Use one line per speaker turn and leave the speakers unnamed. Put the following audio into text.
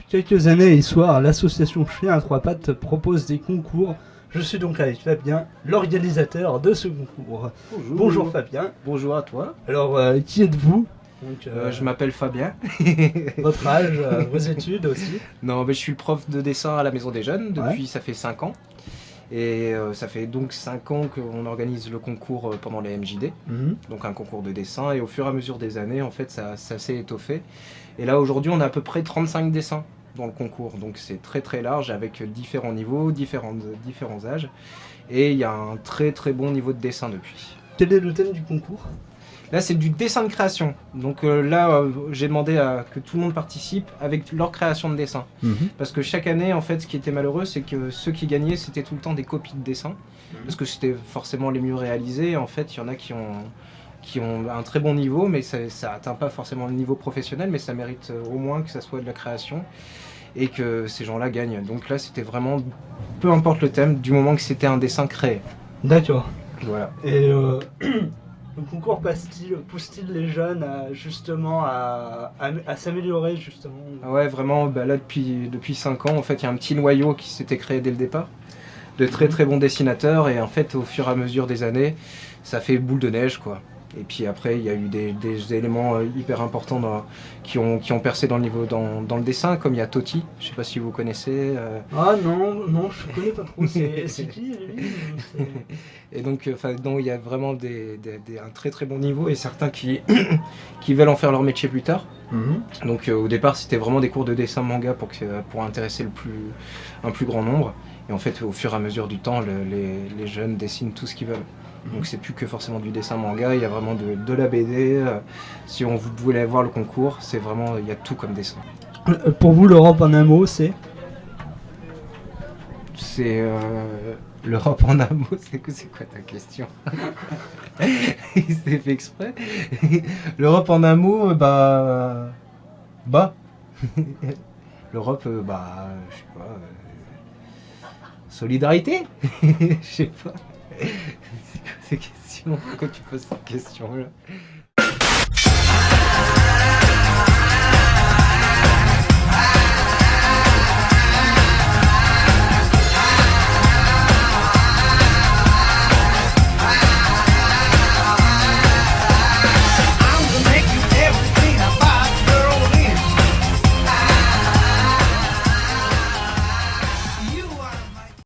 quelques années et soirs, l'association Chien à trois pattes propose des concours. Je suis donc avec Fabien, l'organisateur de ce concours.
Bonjour.
Bonjour Fabien.
Bonjour à toi.
Alors, qui êtes-vous? Donc,
Je m'appelle Fabien.
Votre âge, vos études aussi?
Non, mais je suis prof de dessin à la Maison des Jeunes depuis ça fait 5 ans. Et ça fait donc 5 ans qu'on organise le concours pendant les MJD, donc un concours de dessin. Et au fur et à mesure des années, en fait, ça s'est étoffé. Et là, aujourd'hui, on a à peu près 35 dessins dans le concours. Donc c'est très très large avec différents niveaux, différents âges. Et il y a un très très bon niveau de dessin depuis.
Quel est le thème du concours?
Là, c'est du dessin de création. Donc j'ai demandé à que tout le monde participe avec leur création de dessin. Parce que chaque année, en fait, ce qui était malheureux, c'est que ceux qui gagnaient, c'était tout le temps des copies de dessins. Parce que c'était forcément les mieux réalisés. En fait, il y en a qui ont un très bon niveau, mais ça n'atteint pas forcément le niveau professionnel, mais ça mérite au moins que ça soit de la création et que ces gens-là gagnent. Donc là, c'était vraiment, peu importe le thème, du moment que c'était un dessin créé.
D'accord.
Voilà.
Et le concours pousse-t-il les jeunes à s'améliorer justement?
Ouais, vraiment, là depuis 5 ans, en fait, il y a un petit noyau qui s'était créé dès le départ, de très très bons dessinateurs, et en fait, au fur et à mesure des années, ça fait boule de neige, quoi. Et puis après, il y a eu des éléments hyper importants qui ont percé dans le dessin, comme il y a Toti, je sais pas si vous connaissez.
Ah non, je connais pas trop. C'est qui lui?
Et donc, il y a vraiment un très très bon niveau, et certains qui veulent en faire leur métier plus tard. Donc au départ, c'était vraiment des cours de dessin manga pour intéresser un plus grand nombre. Et en fait, au fur et à mesure du temps, les jeunes dessinent tout ce qu'ils veulent. Donc c'est plus que forcément du dessin manga, il y a vraiment de la BD. Si vous voulez voir le concours, c'est vraiment, il y a tout comme dessin.
Pour vous, l'Europe en un mot, c'est
l'Europe en un mot, c'est quoi ta question? Il s'est fait exprès. L'Europe en un mot, l'Europe, je sais pas. Solidarité. Je sais pas. C'est quoi ces questions? Pourquoi tu poses cette question-là?